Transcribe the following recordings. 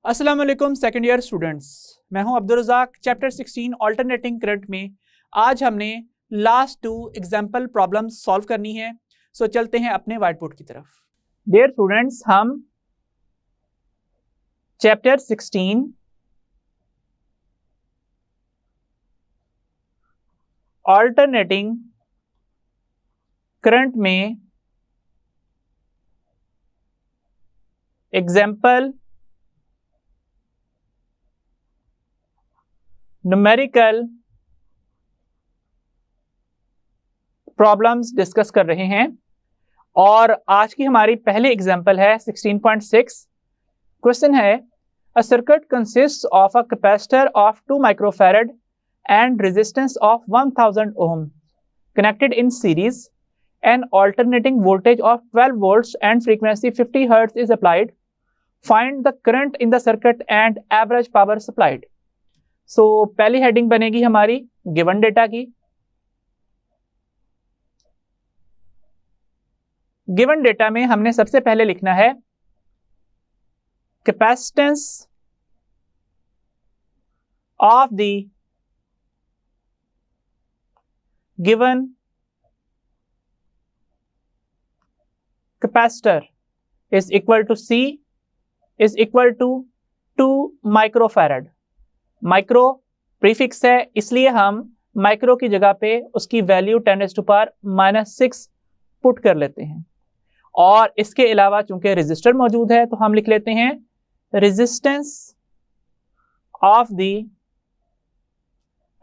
अस्सलाम वालेकुम second year students, मैं हूं Abdul Razzaq. Chapter 16 alternating current में आज हमने लास्ट 2 एग्जाम्पल प्रॉब्लम्स सॉल्व करनी है। सो चलते हैं अपने व्हाइट बोर्ड की तरफ। डियर स्टूडेंट्स, हम चैप्टर 16 ऑल्टरनेटिंग करंट में एग्जाम्पल न्यूमेरिकल प्रॉब्लम्स डिस्कस कर रहे हैं और आज की हमारी पहली एग्जाम्पल है 16.6। क्वेश्चन है, a circuit consists of a capacitor of 2 microfarad and resistance of 1000 ohm connected in series. An alternating voltage of 12 volts and frequency 50 hertz is applied. Find the current in the circuit and average power supplied. So पहली heading बनेगी हमारी given data की। Given data में हमने सबसे पहले लिखना है capacitance of the given capacitor is equal to C is equal to 2 microfarad। Micro prefix है इसलिए हम माइक्रो की जगह पे उसकी वैल्यू 10⁻⁻6 पुट कर लेते हैं। और इसके अलावा चूंकि रेजिस्टर मौजूद है तो हम लिख लेते हैं resistance of the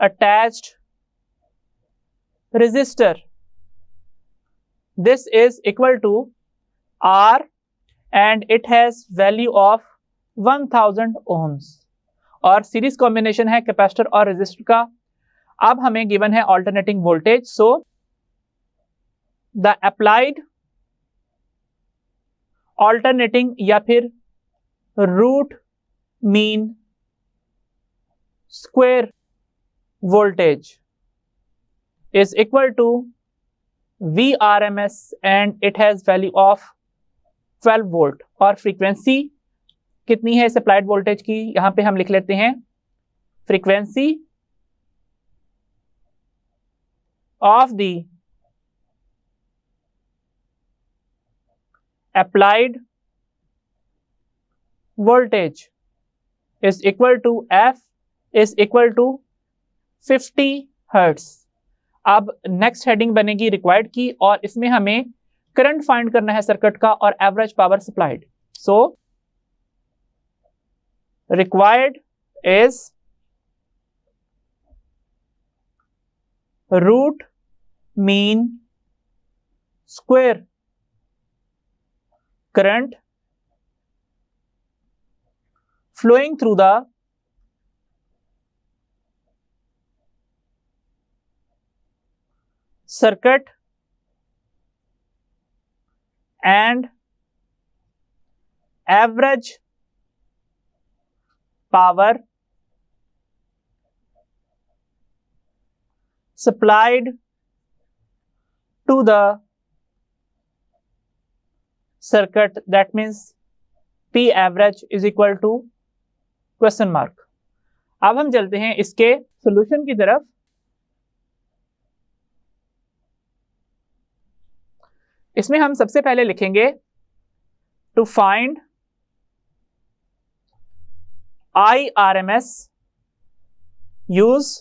attached resistor. This is equal to R and it has value of 1000 ohms और सीरीज कॉम्बिनेशन है कैपेसिटर और रेजिस्टर का। अब हमें गिवन है alternating voltage. So the applied alternating या फिर root mean square voltage is equal to VRMS and it has value of 12 volt और फ्रीक्वेंसी कितनी है इस अप्लाइड वोल्टेज की, यहां पे हम लिख लेते हैं frequency of the applied voltage is equal to F is equal to 50 hertz। अब नेक्स्ट हेडिंग बनेगी रिक्वायर्ड की और इसमें हमें करंट फाइंड करना है सर्किट का और average power supplied. So required is root mean square current flowing through the circuit and average power supplied to the circuit, that means P average is equal to question mark। अब हम चलते हैं इसके solution की तरफ। इसमें हम सबसे पहले लिखेंगे to find IRMS use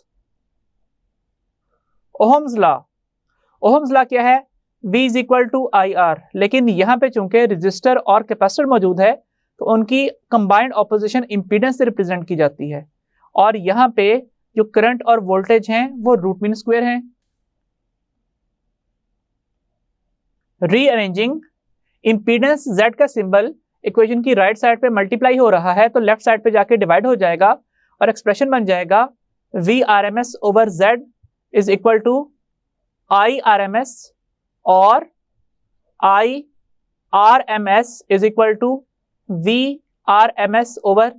Ohm's law. Ohm's law क्या है? V is equal to IR, लेकिन यहां पे चूंकि रेजिस्टर और कैपेसिटर मौजूद है तो उनकी कंबाइंड ऑपोजिशन इंपीडेंस से रिप्रेजेंट की जाती है और यहां पे जो करंट और वोल्टेज हैं वो रूट मीन स्क्वायर हैं। रीअरेंजिंग इंपीडेंस Z का सिंबल इक्वेशन की राइट साइड पे मल्टीप्लाई हो रहा है तो लेफ्ट साइड पे जाके डिवाइड हो जाएगा और एक्सप्रेशन बन जाएगा VRMS over Z is equal to IRMS और IRMS is equal to VRMS over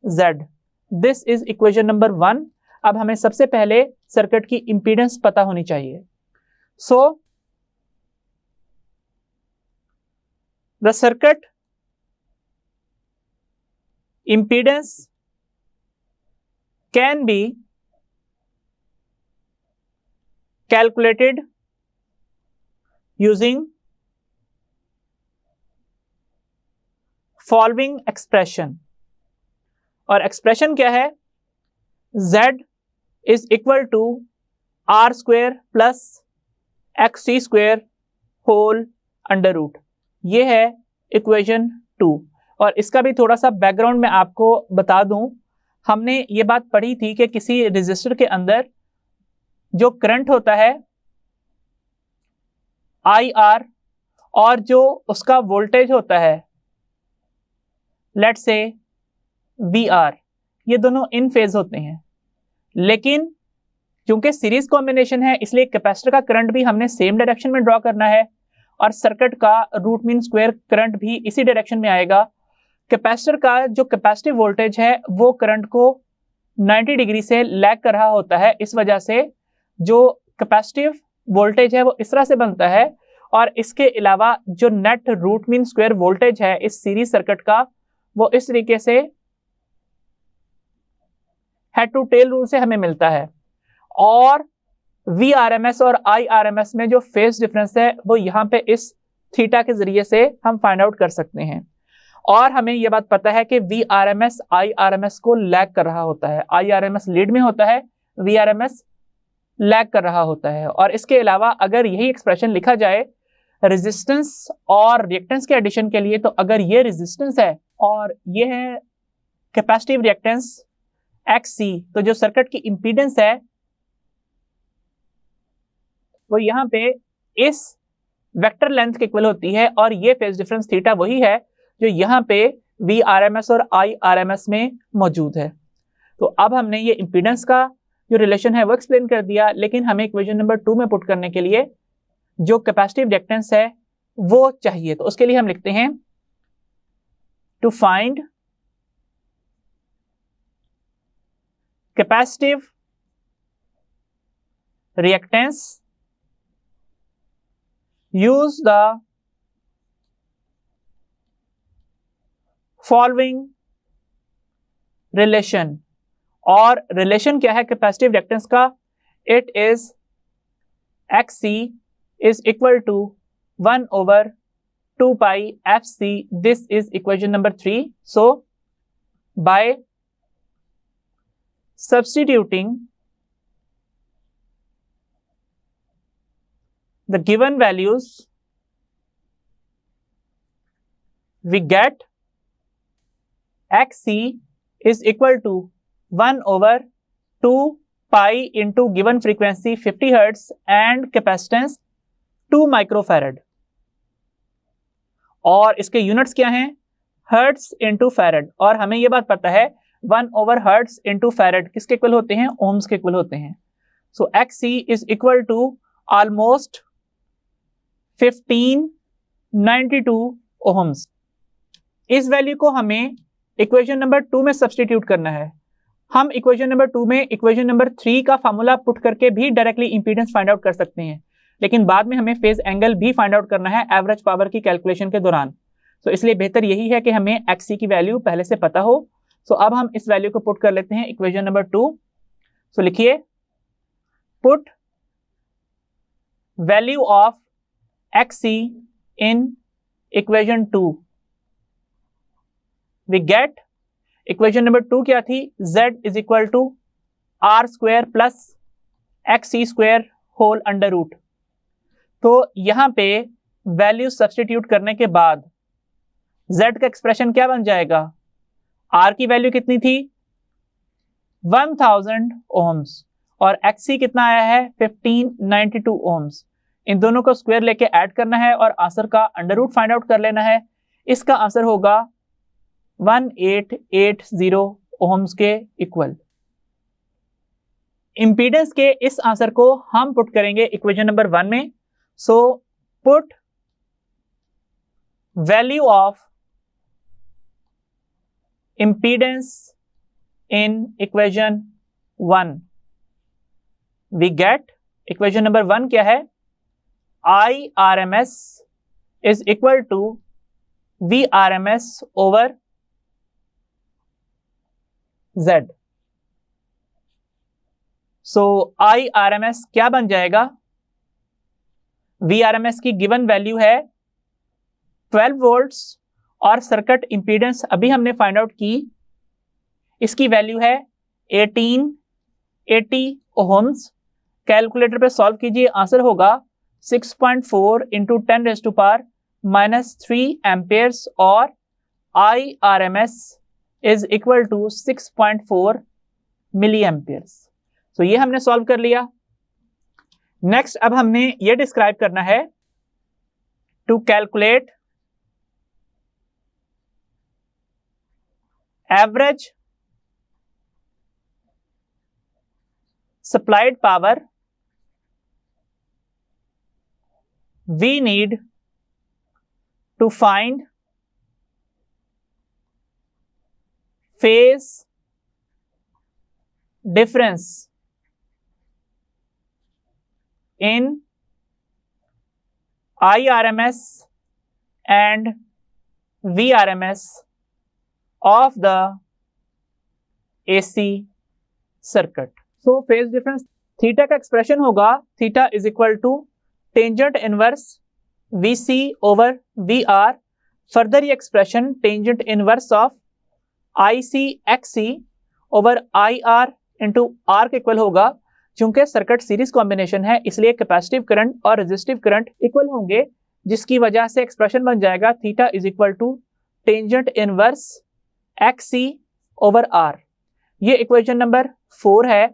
Z। This is equation number 1। अब हमें सबसे पहले सर्किट की इंपीडेंस पता होनी चाहिए। सो the circuit impedance can be calculated using following expression. और एक्सप्रेशन क्या है? Z is equal to R square plus XC square whole under root. ये है इक्वेशन 2। और इसका भी थोड़ा सा बैकग्राउंड में आपको बता दूं, हमने ये बात पढ़ी थी कि किसी रेजिस्टर के अंदर जो करंट होता है IR और जो उसका वोल्टेज होता है लेट्स से VR, ये दोनों इन फेज होते हैं। लेकिन क्योंकि सीरीज कॉम्बिनेशन है इसलिए कैपेसिटर का करंट भी हमने सेम डायरेक्शन में ड्रॉ करना है और सर्किट का रूट मीन स्क्वायर करंट भी इसी डायरेक्शन में आएगा। कैपेसिटर का जो कैपेसिटिव वोल्टेज है वो करंट को 90 डिग्री से लैग कर रहा होता है। इस वजह से जो कैपेसिटिव वोल्टेज है वो इस तरह से बनता है और इसके अलावा जो net root mean square voltage है इस सीरीज सर्किट का वो इस तरीके से हेड टू टेल रूल से हमें मिलता है। और VRMS और IRMS में जो फेज डिफरेंस है वो यहाँ पे इस थीटा के जरिए से हम फाइंड आउट कर सकते हैं। और हमें यह बात पता है कि VRMS IRMS को लैग कर रहा होता है, IRMS लीड में होता है, VRMS लैग कर रहा होता है। और इसके अलावा अगर यही एक्सप्रेशन लिखा जाए रेजिस्टेंस और रिएक्टेंस के एडिशन के लिए, तो अगर ये रेजिस्टेंस है और ये है कैपेसिटिव रिएक्टेंस XC, तो जो सर्किट की इंपीडेंस है वो यहाँ पे इस वेक्टर लेंथ के इक्वल होती है और ये फेज डिफरेंस थीटा वही है जो यहाँ पे VRMS और IRMS में मौजूद है। तो अब हमने ये इंपीडेंस का जो रिलेशन है वो एक्सप्लेन कर दिया, लेकिन हमें इक्वेशन नंबर 2 में पुट करने के लिए जो कैपेसिटिव रिएक्टेंस है वो चाहिए। तो उसके लिए हम लिखते हैं to find capacitive reactance use the following relation। और रिलेशन क्या है कैपेसिटिव रिएक्टेंस का? It is XC is equal to 1 over 2 pi FC। this is equation number 3। so by substituting the given values we get XC is equal to 1 over 2 pi into given frequency 50 Hertz and capacitance 2 microfarad। और इसके units क्या हैं? Hertz into farad. और हमें यह बात पता है 1 over हर्ट्स इंटू फैरड किसके इक्वल होते हैं? ओम्स के इक्वल होते हैं। So XC is equal to almost 1592 ohms. इस वैल्यू को हमें इक्वेशन नंबर 2 में सब्स्टिट्यूट करना है। हम इक्वेशन नंबर 2 में इक्वेशन नंबर 3 का फार्मूला पुट करके भी डायरेक्टली इंपीडेंस फाइंड आउट कर सकते हैं, लेकिन बाद में हमें फेज एंगल भी फाइंड आउट करना है एवरेज पावर की कैलकुलेशन के दौरान। तो इसलिए बेहतर यही है कि हमें XC की वैल्यू पहले से पता हो। सो अब हम इस वैल्यू को पुट कर लेते हैं इक्वेशन नंबर 2। सो लिखिए put value of XC in equation 2। we get equation number 2 क्या थी? Z is equal to R square plus XC square whole under root। तो यहां पे वैल्यू सब्स्टिट्यूट करने के बाद Z का एक्सप्रेशन क्या बन जाएगा? R की वैल्यू कितनी थी? 1000 ओम्स और XC कितना आया है? 1592 ओम्स। इन दोनों को स्क्वायर लेके ऐड करना है और आंसर का अंडर रूट फाइंड आउट कर लेना है। इसका आंसर होगा 1880 ओम्स के इक्वल। इंपीडेंस के इस आंसर को हम पुट करेंगे इक्वेशन नंबर 1 में। So put value of impedance in equation 1। We get equation number 1 क्या है? IRMS is equal to VRMS over Z। So IRMS क्या बन जाएगा? VRMS की गिवन वैल्यू है 12 वोल्ट्स और सर्किट इंपीडेंस अभी हमने फाइंड आउट की, इसकी वैल्यू है 1880 ओहम्स। कैलकुलेटर पे सॉल्व कीजिए, आंसर होगा 6.4 इंटू 10⁻³ एम्पेयर्स और IRMS is equal to 6.4 milli amperes. तो ये हमने सॉल्व कर लिया। नेक्स्ट अब हमने ये डिस्क्राइब करना है to calculate average supplied power, we need to find phase difference in IRMS and VRMS of the AC circuit. So phase difference theta का एक्सप्रेशन होगा theta is equal to tangent inverse VC over VR। Further ये expression tangent inverse of IC XC over IR into R के equal होगा। चूंकि circuit series combination है इसलिए capacitive current और resistive current equal होंगे, जिसकी वजह से एक्सप्रेशन बन जाएगा theta is equal to tangent inverse XC over R। ये इक्वेशन नंबर 4 है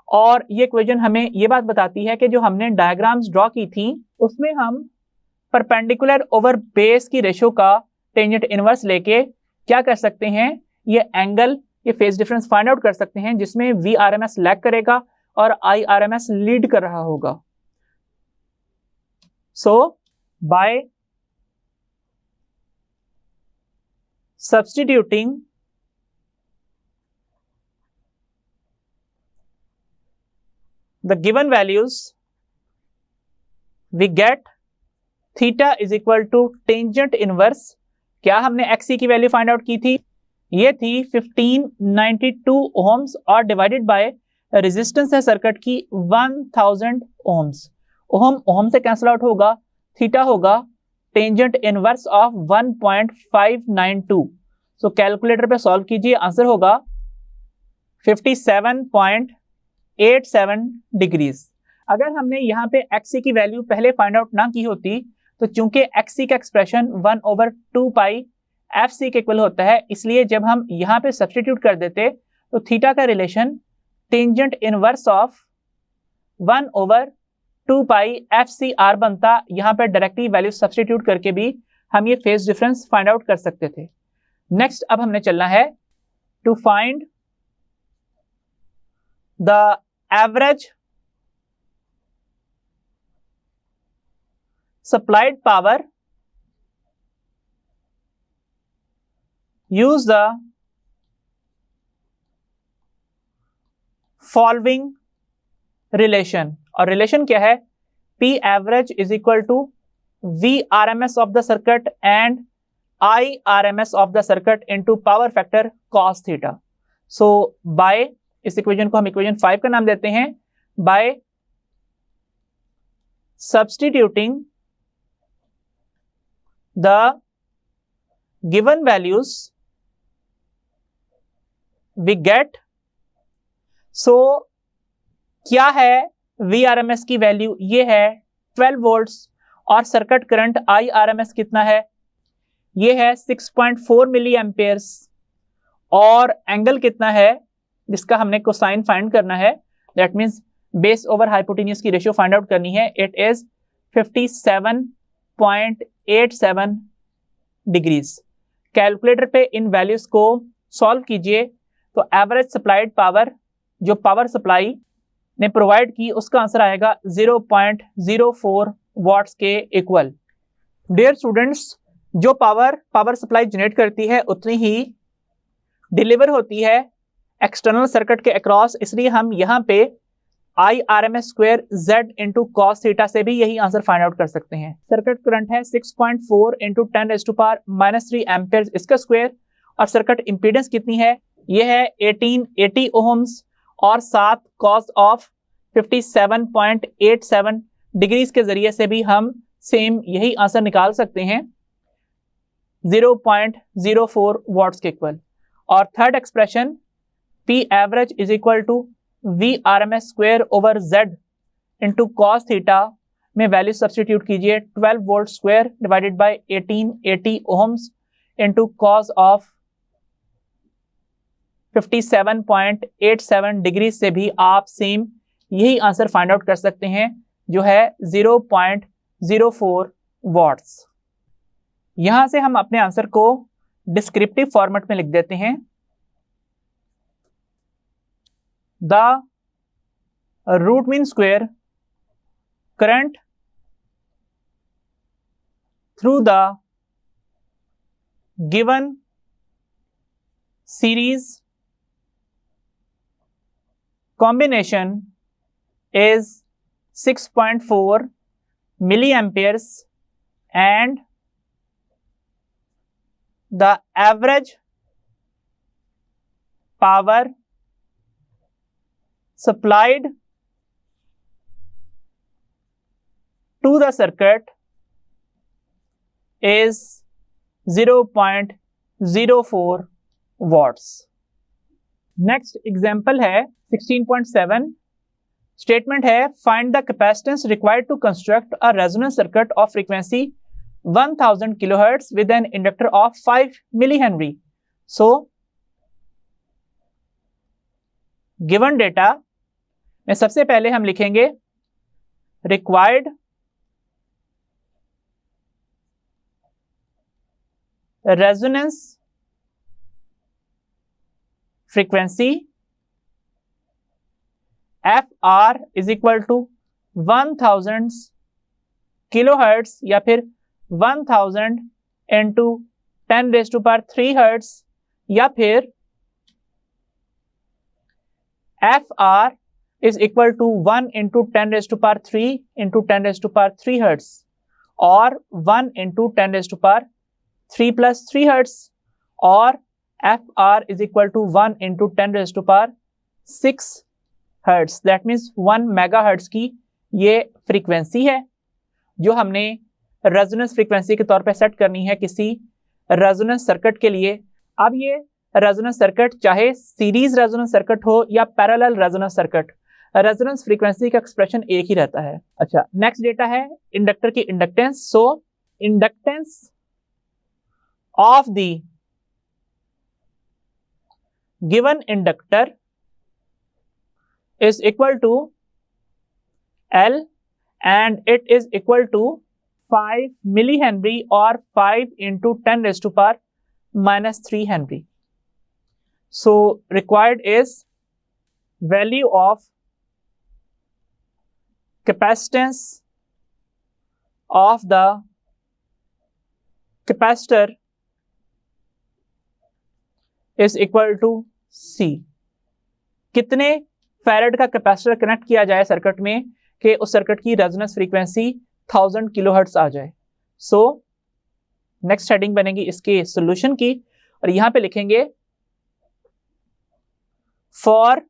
और ये इक्वेशन हमें ये बात बताती है कि जो हमने डायग्राम्स ड्रॉ की थी उसमें हम परपेंडिकुलर ओवर बेस की रेशो का टेंजेंट इनवर्स लेके क्या कर सकते हैं, ये एंगल, ये फेज डिफरेंस फाइंड आउट कर सकते हैं, जिसमें VRMS लैग करेगा और IRMS लीड कर रहा होगा। So by substituting the given values, we get theta is equal to tangent inverse। क्या हमने XC की वैल्यू फाइंड आउट की थी? ये थी 1592 ओम्स और डिवाइडेड बाय रेजिस्टेंस है सर्किट की 1000 ओम्स। ओम से कैंसिल आउट होगा, थीटा होगा tangent inverse of 1.592। So calculator पे सॉल्व कीजिए, आंसर होगा 57.87 डिग्रीज। अगर हमने यहाँ पे XC की वैल्यू पहले फाइंड आउट ना की होती तो चूंकि XC का एक्सप्रेशन 1/2π FC के इक्वल होता है, इसलिए जब हम यहाँ पे सब्स्टिट्यूट कर देते तो थीटा का relation tangent inverse of 1/2π FCR बनता। यहाँ पे डायरेक्टली वैल्यू सब्स्टिट्यूट करके भी हम ये फेज डिफरेंस फाइंड आउट कर सकते थे। नेक्स्ट अब हमने चलना है to find the average supplied power, use the following relation। और रिलेशन क्या है? P average is equal to VRMS of the circuit and IRMS of the circuit into power factor cos theta। so by इस equation को हम equation 5 का नाम देते हैं। By substituting the given values we get. So क्या है VRMS की वैल्यू? ये है 12 वोल्ट्स और सर्किट करंट IRMS कितना है? ये है 6.4 मिली एम्पेयर्स और एंगल कितना है जिसका हमने कोसाइन फाइंड करना है, that means base over hypotenuse की रेशियो फाइंड आउट करनी है। It is 57.87 degrees. कैलकुलेटर पे इन वैल्यूज को सॉल्व कीजिए तो एवरेज सप्लाइड पावर जो पावर सप्लाई ने प्रोवाइड की उसका आंसर आएगा 0.04 वाट्स के इक्वल। डियर स्टूडेंट्स, जो पावर सप्लाई जनरेट करती है उतनी ही डिलीवर होती है एक्सटर्नल सर्किट के अक्रॉस, इसलिए हम यहाँ पे IRMS² Z into cos theta से भी यही आंसर फाइंड आउट कर सकते हैं। सर्किट करंट है 6.4 इंटू 10⁻³ एम्पेयर इसका स्क्वायर और सर्किट इंपीडेंस कितनी है ये है 1880 ओहम्स और 7 cos ऑफ 57.87 डिग्रीज के जरिए से भी हम सेम यही आंसर निकाल सकते हैं 0.04 वॉट्स के इक्वल। और third expression P average is equal to VRMS square over Z into cos theta में वैल्यू सब्सटीट्यूट कीजिए 12 volt square divided by 1880 ohms into cos of 57.87 degree से भी आप सेम यही आंसर फाइंड आउट कर सकते हैं जो है 0.04 वॉट्स। यहां से हम अपने आंसर को डिस्क्रिप्टिव फॉर्मेट में लिख देते हैं। The root mean square current through the given series combination is 6.4 milliamperes and the average power supplied to the circuit is 0.04 watts। Next example है 16.7। स्टेटमेंट है find the capacitance required to construct a resonance circuit of frequency 1000 kilohertz with an inductor of 5 milli henry. So given data में सबसे पहले हम लिखेंगे required resonance frequency FR is equal to 1000 kilohertz या फिर 1000 into 10⁻³ hertz या फिर FR is equal to 1 into 10⁻³ into 10⁻³ hertz और 1 इंटू 10⁻³ हर्ट्ज और FR is equal to 1 into 10⁻6 hertz. That means 1 megahertz की ये फ्रीक्वेंसी है जो हमने रेजोनेंस फ्रीक्वेंसी के तौर पे सेट करनी है किसी रेजोनेंस सर्किट के लिए। अब ये रेजोनेंस सर्किट चाहे सीरीज रेजोनेंस सर्किट हो या parallel resonance circuit, resonance frequency का एक्सप्रेशन एक ही रहता है। अच्छा, नेक्स्ट डेटा है इंडक्टर की inductance. So inductance of the given inductor is equal to L and it is equal to 5 millihenry or 5 into 10⁻³ Henry. So required is value of capacitance of the capacitor is equal to C। कितने farad का capacitor connect किया जाए circuit में कि उस circuit की resonance frequency 1000 kilohertz आ जाए। So next heading बनेगी इसके सॉल्यूशन की और यहां पे लिखेंगे for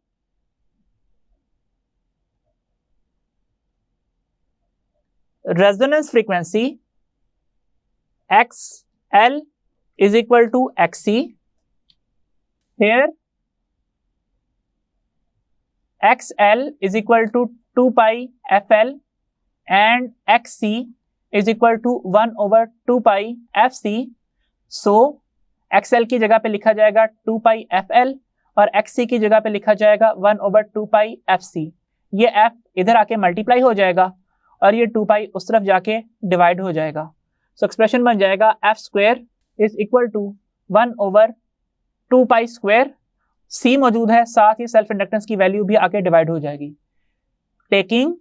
resonance frequency XL is equal to XC। Here XL is equal to 2 pi FL and XC is equal to 1 over 2 pi FC। So XL की जगह पे लिखा जाएगा 2 pi FL और XC की जगह पे लिखा जाएगा 1 over 2 pi FC। ये F इधर आके मल्टीप्लाई हो जाएगा और ये 2 pi उस तरफ जाके डिवाइड हो जाएगा। सो एक्सप्रेशन बन जाएगा F square is equal to 1 over 2 pi square. C मौजूद है, साथ ही सेल्फ इंडक्टेंस की वैल्यू भी आके डिवाइड हो जाएगी। Taking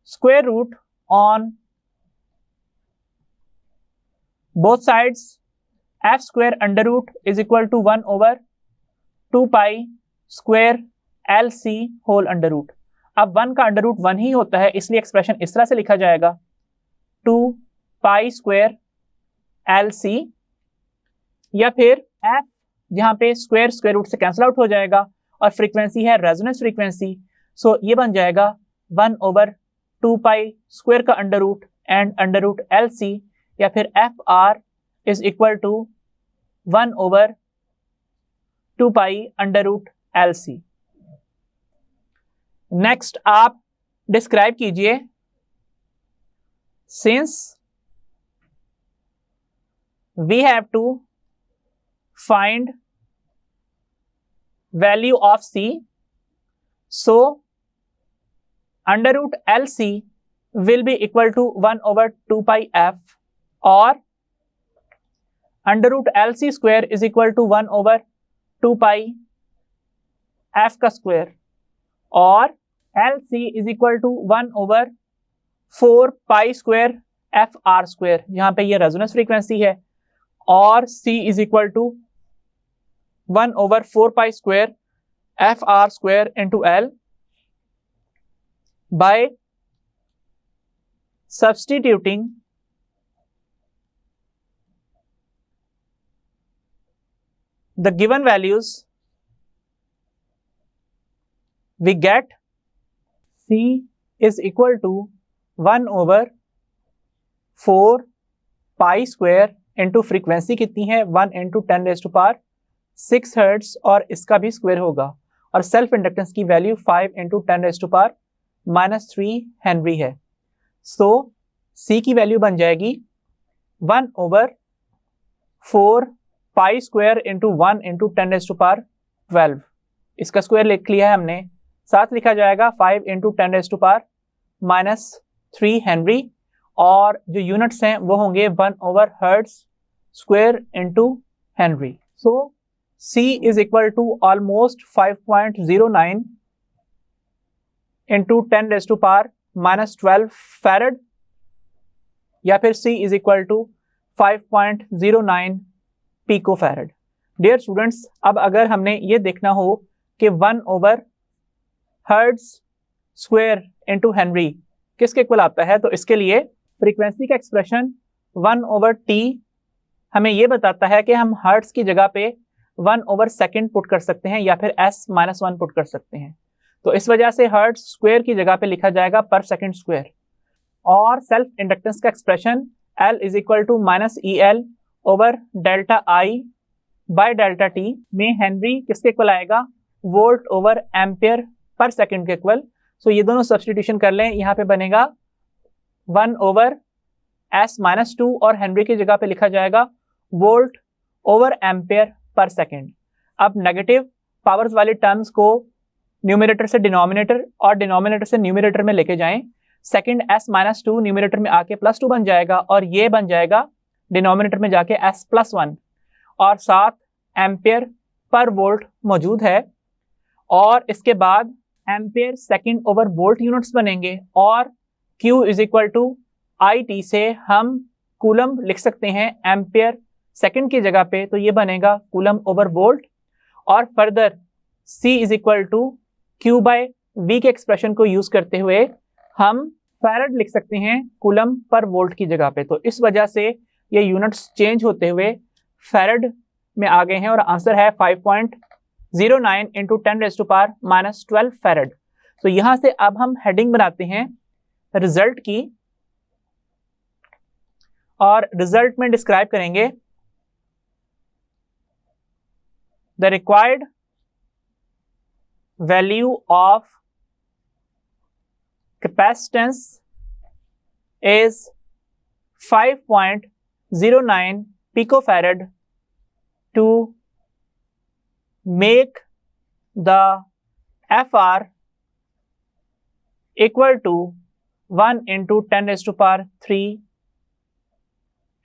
square root on both sides, F square under root is equal to 1 over 2 pi square LC whole under root. अब 1 का अंडर रूट 1 ही होता है, इसलिए एक्सप्रेशन इस तरह से लिखा जाएगा 2 पाई स्क्वायर LC, या फिर F जहां पे स्क्वायर रूट से कैंसिल आउट हो जाएगा और फ्रीक्वेंसी है रेजोनेंस फ्रीक्वेंसी, सो ये बन जाएगा 1/2 पाई स्क्वायर का under root and under root LC, या फिर FR is equal to 1/2 pi under root LC। Next आप डिस्क्राइब कीजिए, since we have to find value of C, so under root LC will be equal to 1/2 pi f, or under root LC square is equal to 1/2 pi f का square, और LC is equal to 1/4 pi square FR square, यहाँ पे ये resonance frequency है, और C is equal to 1/4 pi square FR square into L by substituting the given values. We get C is equal to 1/4 pi square into frequency कितनी है 1 into 10⁻6 hertz, और इसका भी स्क्वायर होगा, और सेल्फ इंडक्टेंस की वैल्यू 5 into 10⁻³ हेनरी है। सो C की वैल्यू बन जाएगी 1/4 पाई स्क्वायर इंटू 1 into 10⁻12, इसका स्क्वायर लिख लिया है हमने, साथ लिखा जाएगा 5 into 10⁻³ हेनरी, और जो यूनिट्स हैं वो होंगे hertz square into henry. So C is equal to almost 5.09 into 10⁻12 farad, या फिर C is equal to 5.09 picofarad। Dear students, अब अगर हमने ये देखना हो कि 1/हर्ट्ज स्क्वायर इंटू हेनरी किसके इक्वल आता है, तो इसके लिए फ्रीक्वेंसी का एक्सप्रेशन 1/T हमें ये बताता है कि हम हर्ट्ज की जगह पे 1/सेकेंड पुट कर सकते हैं, या फिर S-1 पुट कर सकते हैं, तो इस वजह से हर्ट्ज स्क्वायर की जगह पे लिखा जाएगा पर सेकेंड स्क्वायर। और सेल्फ इंडक्टेंस का expression L is equal to -EL/ΔI/ΔT में हेनरी किसके इक्वल आएगा, वोल्ट/एम्पियर पर सेकेंड के इक्वल। सो ये दोनों सब्स्टिट्यूशन कर लें, यहाँ पे बनेगा 1/S-2, और हेनरी की जगह पे लिखा जाएगा वोल्ट/एम्पियर पर सेकेंड। अब नेगेटिव पावर्स वाले टर्म्स को न्यूमरेटर से डिनोमिनेटर और डिनोमिनेटर से न्यूमरेटर में लेके जाएं, सेकेंड S-2 न्यूमरेटर में आके +2 बन जाएगा, और ये बन जाएगा डिनोमिनेटर में जाके S+1, और साथ एम्पियर पर वोल्ट मौजूद है, और इसके बाद ampere second over volt units बनेंगे, और Q is equal to IT से हम कूलम लिख सकते हैं एम्पियर सेकेंड की जगह पे, तो ये बनेगा कूलम/वोल्ट, और further C is equal to Q/V के एक्सप्रेशन को यूज करते हुए हम फैरड लिख सकते हैं कूलम/वोल्ट की जगह पे। तो इस वजह से ये यूनिट्स चेंज होते हुए फैरड में आ गए हैं, और आंसर है 5.09 into 10⁻12 फैरड। तो यहां से अब हम हेडिंग बनाते हैं रिजल्ट की, और रिजल्ट में डिस्क्राइब करेंगे the required value of capacitance is 5.09 picofarad to make the FR equal to 1 into 10⁻³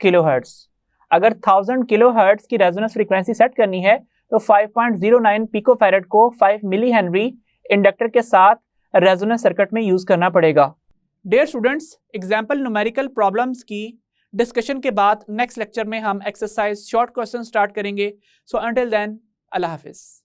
kilohertz. अगर 1000 किलोहर्ट्ज की रेजोनेंस फ्रीक्वेंसी सेट करनी है तो 5.09 पिकोफैरड को 5 मिली हेनरी इंडक्टर के साथ रेजोनेंस सर्किट में यूज करना पड़ेगा। Dear students, example numerical problems की डिस्कशन के बाद नेक्स्ट लेक्चर में हम एक्सरसाइज शॉर्ट क्वेश्चन स्टार्ट करेंगे। सो अंटिल देन, अल्लाह हाफिज।